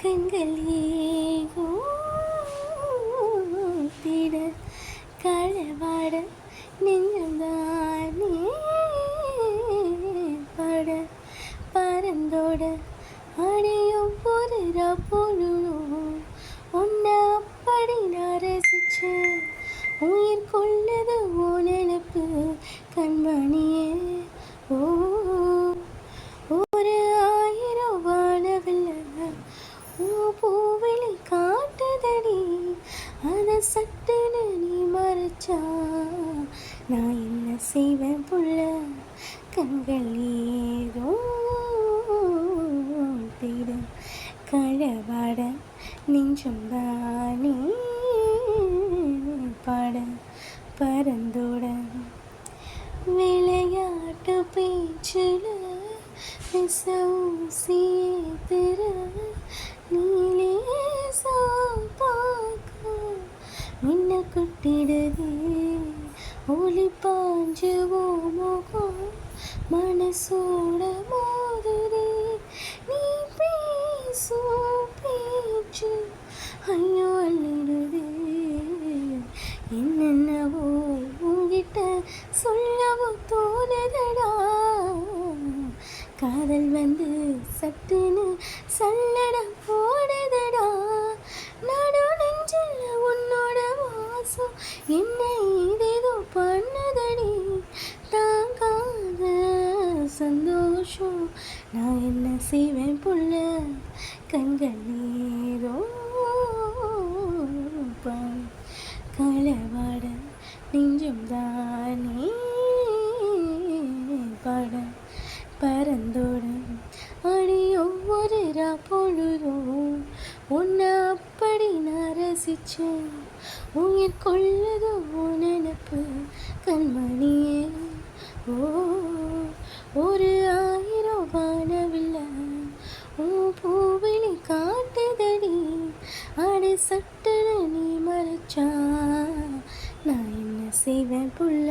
கண்கள் திட களவாட நெஞ்சம்தானே பட பறந்தோட அடையும் ஒரு பொழுதும் உன்னை அப்படி நான் ரசிச்சேன். உயிர் கொள்ளது ஓ நினப்பு கண்மணியே. ஓ ஒரு ஆயிரம் வானவில்லை பூவிழி காட்டுதடி, அதை சட்டுன்னு நீ மறைச்சா நான் என்ன செய்வேன் புள்ள. கண்கள் ஏதோ தேட களவாட நெஞ்சம் தானே பாட பறந்தோட விளையாட்டு பேச்சில் ஊசியேத்திர நீலே பார்க்க மின்ன கொட்டிடுதே ஒளி பாஞ்சுவோ முகம் மனசோட மோதுதே. நீ பேசும் பேச்சு ஐயோ அள்ளிடுதே. என்னென்னவோ உங்கிட்ட சொல்லவோ தோணுதடா. காதல் வந்து சட்டுன்னு சல்லட போடுதடா. நடு நெஞ்சில் உன்னோட வாசம் என்னை ஏதேதோ பண்ணுதடி. தாங்காத சந்தோஷம் நான் என்ன செய்வேன் புள்ள. கண்கள் ஏதோ களவாட நெஞ்சம் தானே பாட பறந்தோட அடி ஒவ்வொரு பொழுதும் உன்னை அப்படி நான் ரசிச்சேன். உயிர் கொள்ளதோ நினப்பு கண்மணியே. ஓ ஒரு ஆயிரம் வானவில்லை பூவிழி காட்டுதடி, அடி சட்டுன்னு நீ மறைச்சா நான் என்ன செய்வேன் புள்ள.